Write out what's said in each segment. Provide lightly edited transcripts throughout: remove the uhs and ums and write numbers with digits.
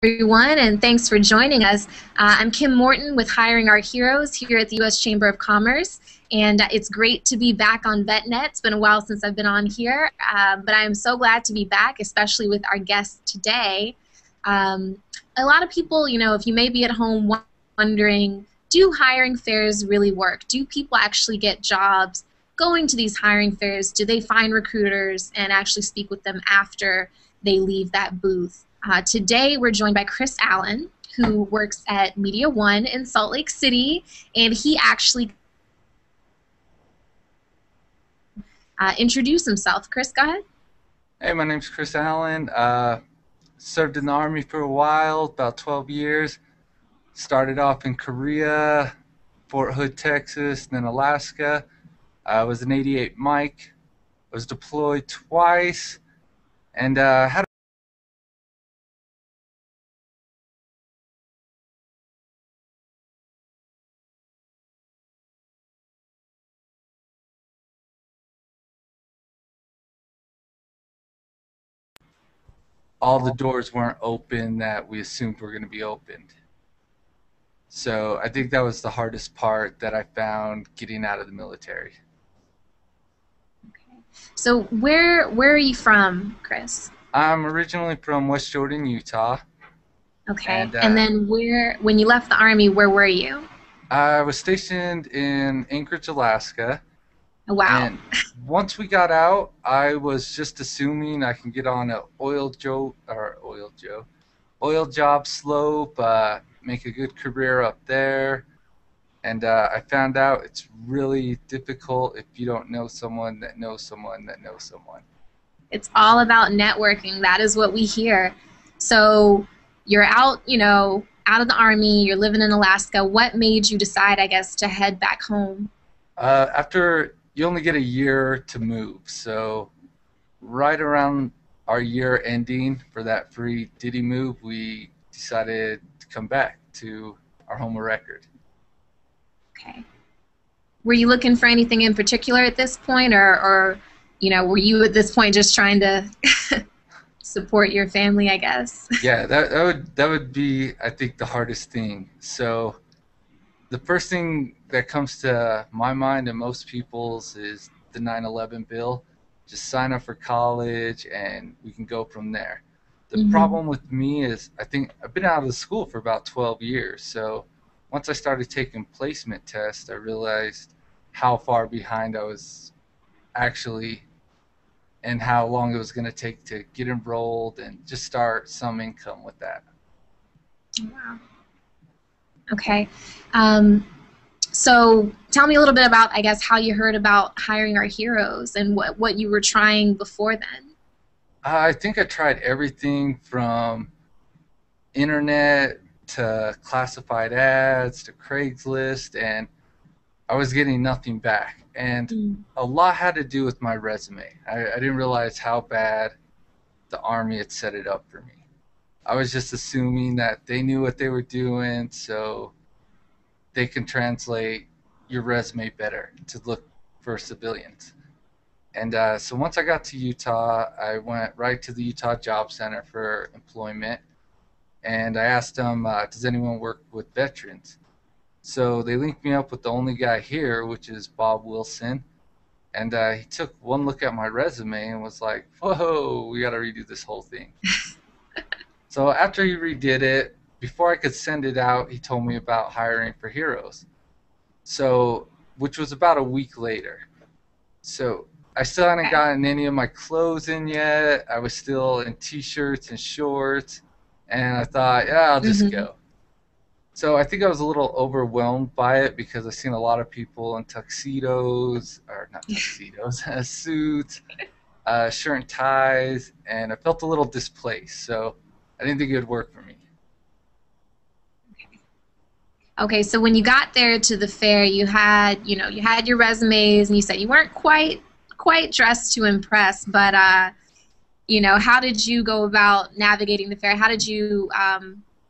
Everyone, and thanks for joining us. I'm Kim Morton with Hiring Our Heroes here at the U.S. Chamber of Commerce, and it's great to be back on VetNet. It's been a while since I've been on here, but I am so glad to be back, especially with our guest today. A lot of people, if you may be at home wondering, do hiring fairs really work? Do people actually get jobs going to these hiring fairs? Do they find recruiters and actually speak with them after they leave that booth? Today we're joined by Chris Allen, who works at Media One in Salt Lake City, and he actually introduced himself. Chris, go ahead. Hey, my name's Chris Allen. Served in the Army for a while, about 12 years. Started off in Korea, Fort Hood, Texas, then Alaska. I was an 88 Mike. I was deployed twice, and had all the doors weren't open that we assumed were going to be opened. So I think that was the hardest part that I found getting out of the military. Okay. So where are you from, Chris? I'm originally from West Jordan, Utah. Okay. And then when you left the Army, where were you? I was stationed in Anchorage, Alaska. Oh, wow. And once we got out, I was just assuming I can get on a oil job slope, make a good career up there. And I found out it's really difficult if you don't know someone that knows someone that knows someone. It's all about networking. That is what we hear. So you're out, out of the Army, you're living in Alaska. What made you decide, I guess, to head back home? After you only get a year to move, so right around our year ending for that free Diddy move, we decided to come back to our home of record. Okay. Were you looking for anything in particular at this point, or were you at this point just trying to support your family, I guess? Yeah, that would be, I think, the hardest thing. So the first thing that comes to my mind and most people's is the 9/11 bill. Just sign up for college and we can go from there. The problem with me is I think I've been out of school for about 12 years. So once I started taking placement tests, I realized how far behind I was actually and how long it was going to take to get enrolled and just start some income with that. Wow. Okay. So tell me a little bit about, I guess, how you heard about Hiring Our Heroes and what you were trying before then. I think I tried everything from internet to classified ads to Craigslist, and I was getting nothing back. And a lot had to do with my resume. I didn't realize how bad the Army had set it up for me. I was just assuming that they knew what they were doing, so they can translate your resume better to look for civilians. And so once I got to Utah, I went right to the Utah Job Center for employment, and I asked them, does anyone work with veterans? So they linked me up with the only guy here, which is Bob Wilson, and he took one look at my resume and was like, whoa, we got to redo this whole thing. So after he redid it, before I could send it out, he told me about Hiring for Heroes. So, which was about a week later. So I still hadn't gotten any of my clothes in yet. I was still in t-shirts and shorts, and I thought, yeah, I'll just go. So I think I was a little overwhelmed by it because I've seen a lot of people in tuxedos, or not tuxedos, suits, shirt and ties, and I felt a little displaced. So I didn't think it would work for me. Okay, so when you got there to the fair, you had your resumes, and you said you weren't quite dressed to impress, but how did you go about navigating the fair? How did you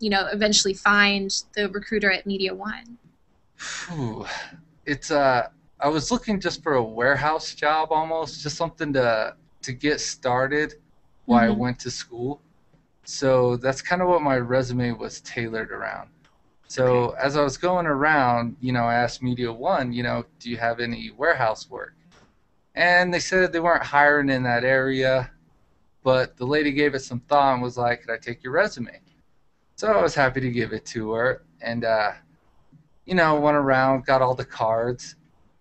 eventually find the recruiter at Media One? I was looking just for a warehouse job, almost just something to get started while I went to school. So that's kind of what my resume was tailored around. Okay. So as I was going around, I asked Media One, do you have any warehouse work? And they said they weren't hiring in that area, but the lady gave it some thought and was like, could I take your resume? So I was happy to give it to her. And, went around, got all the cards.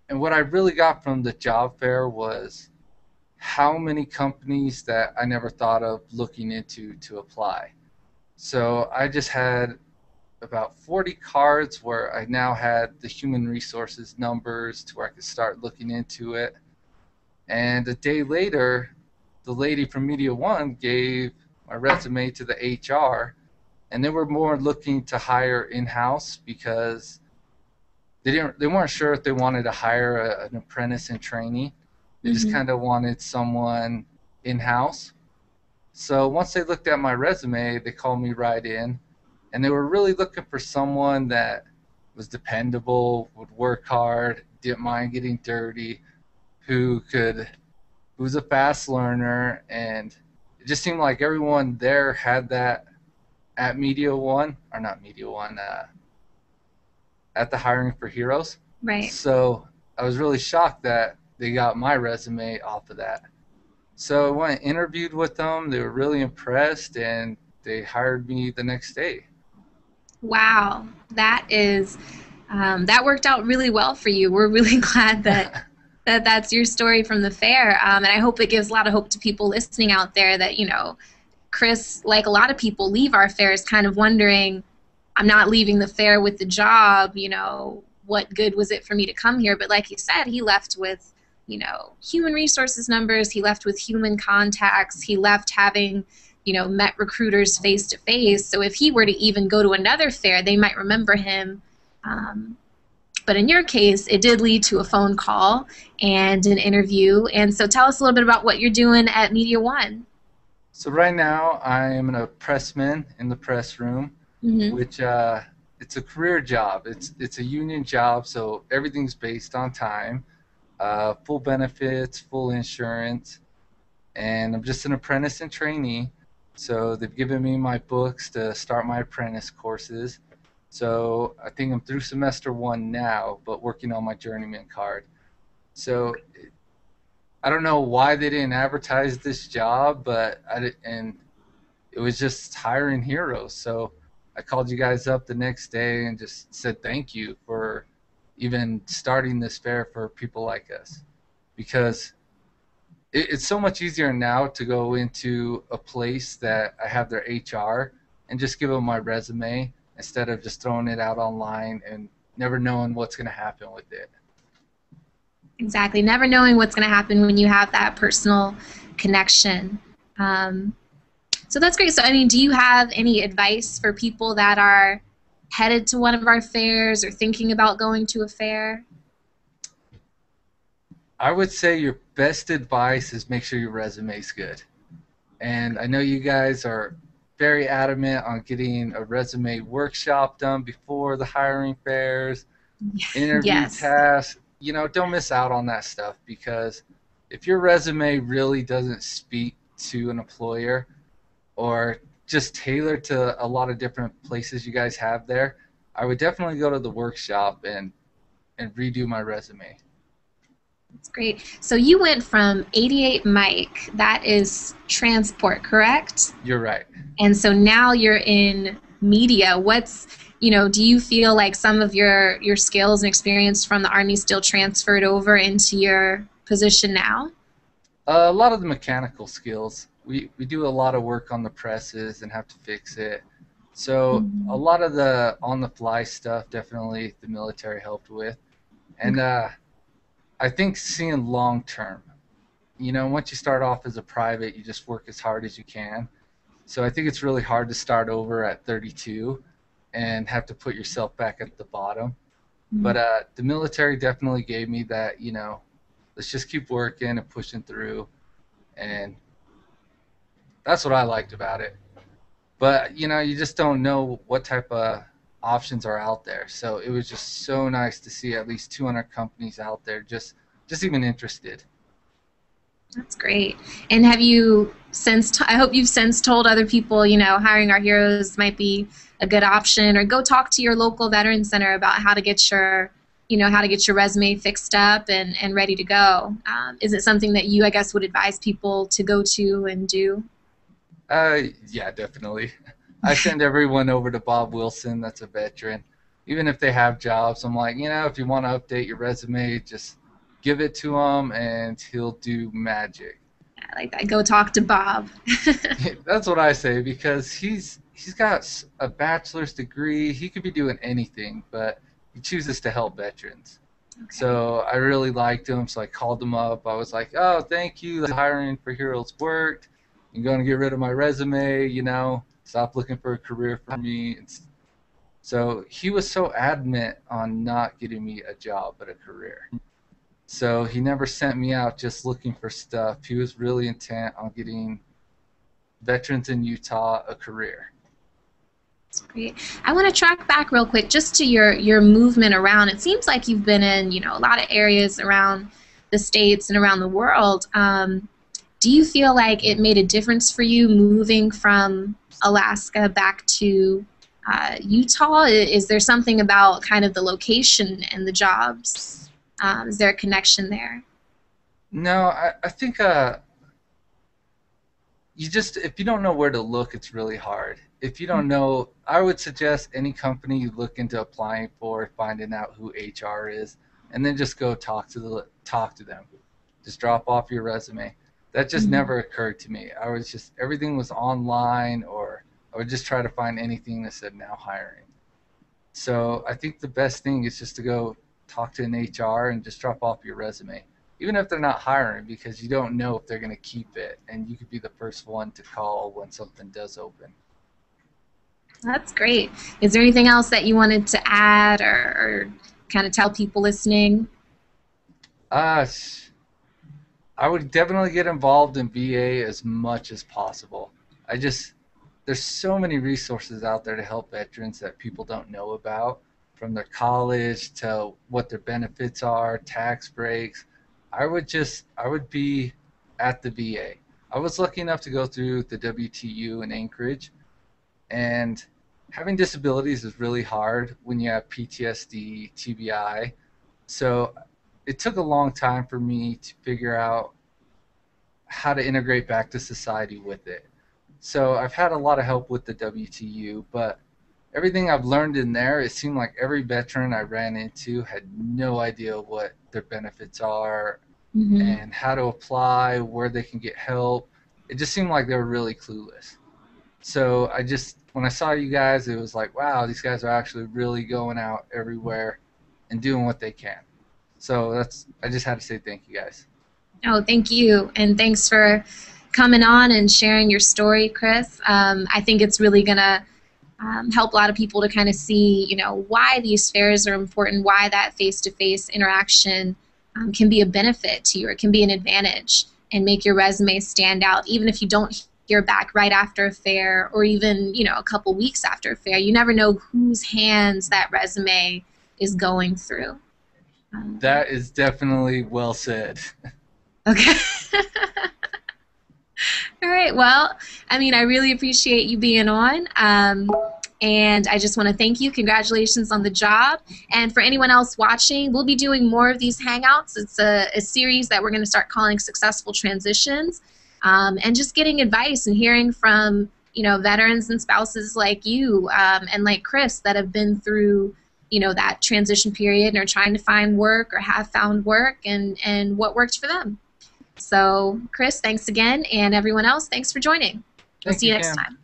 And what I really got from the job fair was how many companies that I never thought of looking into to apply. So I just had about 40 cards where I now had the human resources numbers to where I could start looking into it. And a day later, the lady from Media One gave my resume to the HR, and they were more looking to hire in-house because they weren't sure if they wanted to hire an apprentice in training. They just Hmm. kind of wanted someone in-house. So once they looked at my resume, they called me right in, and they were really looking for someone that was dependable, would work hard, didn't mind getting dirty, who was a fast learner, and it just seemed like everyone there had that at Media One, or not Media One, at the Hiring for Heroes. Right. So I was really shocked that they got my resume off of that. So I went and interviewed with them. They were really impressed, and they hired me the next day. Wow. That worked out really well for you. We're really glad that's your story from the fair. And I hope it gives a lot of hope to people listening out there that, Chris, like a lot of people, leave our fairs kind of wondering, I'm not leaving the fair with the job, what good was it for me to come here? But like you said, he left with, human resources numbers, he left with human contacts, he left having, met recruiters face to face. So if he were to even go to another fair, they might remember him. Um, but in your case, it did lead to a phone call and an interview. And so tell us a little bit about what you're doing at Media One. So right now I am a pressman in the press room, Mm-hmm. which it's a career job. It's a union job, so everything's based on time, full benefits, full insurance, and I'm just an apprentice and trainee. So they've given me my books to start my apprentice courses. So I think I'm through semester one now, but working on my journeyman card. So I don't know why they didn't advertise this job, but and it was just hiring heroes. So I called you guys up the next day and just said thank you for even starting this fair for people like us, because it's so much easier now to go into a place that I have their HR and just give them my resume instead of just throwing it out online and never knowing what's going to happen with it. Exactly. Never knowing what's going to happen when you have that personal connection. Um, so that's great. So, I mean, do you have any advice for people that are headed to one of our fairs or thinking about going to a fair? I would say your best advice is make sure your resume is good. And I know you guys are very adamant on getting a resume workshop done before the hiring fairs, interview Yes. tasks. Don't miss out on that stuff, because if your resume really doesn't speak to an employer, or just tailored to a lot of different places you guys have there, I would definitely go to the workshop and redo my resume. That's great. So you went from 88 Mike, that is transport, correct? You're right. And so now you're in media. Do you feel like some of your skills and experience from the Army still transferred over into your position now? A lot of the mechanical skills. We do a lot of work on the presses and have to fix it. So a Mhm. lot of the on the fly stuff definitely the military helped with. And Okay. I think seeing long term, once you start off as a private, you just work as hard as you can. So I think it's really hard to start over at 32 and have to put yourself back at the bottom. But Mhm. the military definitely gave me that, let's just keep working and pushing through. And that's what I liked about it. But, you just don't know what type of options are out there. So it was just so nice to see at least 200 companies out there just even interested. That's great. And have you since, I hope you've since told other people, hiring our heroes might be a good option, or go talk to your local veteran center about how to get your resume fixed up and ready to go. Is it something that you, I guess, would advise people to go to and do? Yeah, definitely. I send everyone over to Bob Wilson, that's a veteran. Even if they have jobs, I'm like, if you want to update your resume, just give it to him and he'll do magic. I like that. Go talk to Bob. That's what I say because he's got a bachelor's degree. He could be doing anything, but he chooses to help veterans. Okay. So I really liked him, so I called him up. I was like, "Oh, thank you. The hiring for Heroes worked. I'm going to get rid of my resume. Stop looking for a career for me." So he was so adamant on not getting me a job but a career. So he never sent me out just looking for stuff. He was really intent on getting veterans in Utah a career. That's great. I want to track back real quick just to your movement around. It seems like you've been in, a lot of areas around the states and around the world. Do you feel like it made a difference for you moving from Alaska back to Utah? Is there something about kind of the location and the jobs? Is there a connection there? No, I think if you don't know where to look, it's really hard. If you don't know, I would suggest any company you look into applying for, finding out who HR is, and then just go talk to them. Just drop off your resume. That just Mhm. never occurred to me. Everything was online, or I would just try to find anything that said now hiring. So I think the best thing is just to go talk to an HR and just drop off your resume, even if they're not hiring, because you don't know if they're going to keep it, and you could be the first one to call when something does open. That's great. Is there anything else that you wanted to add or kind of tell people listening? Uh, I would definitely get involved in VA as much as possible. I just There's so many resources out there to help veterans that people don't know about, from their college to what their benefits are, tax breaks. I would be at the VA. I was lucky enough to go through the WTU in Anchorage, and having disabilities is really hard when you have PTSD, TBI. So it took a long time for me to figure out how to integrate back to society with it. So I've had a lot of help with the WTU, but everything I've learned in there, it seemed like every veteran I ran into had no idea what their benefits are Hmm. and how to apply, where they can get help. It just seemed like they were really clueless. So when I saw you guys, it was like, wow, these guys are actually really going out everywhere and doing what they can. So I just had to say thank you guys. Oh, thank you. And thanks for coming on and sharing your story, Chris. I think it's really going to help a lot of people to kind of see, why these fairs are important, why that face-to-face interaction can be a benefit to you, or it can be an advantage and make your resume stand out, even if you don't hear back right after a fair, or even, a couple weeks after a fair. You never know whose hands that resume is going through. Um, That is definitely well said. okay. All right. Well, I really appreciate you being on. And I just want to thank you. Congratulations on the job. And for anyone else watching, we'll be doing more of these Hangouts. It's a series that we're going to start calling Successful Transitions, and just getting advice and hearing from, veterans and spouses like you, and like Chris, that have been through, that transition period and are trying to find work or have found work, and what worked for them. So, Chris, thanks again, and everyone else, thanks for joining. We'll Thank see you, you next Cam. time.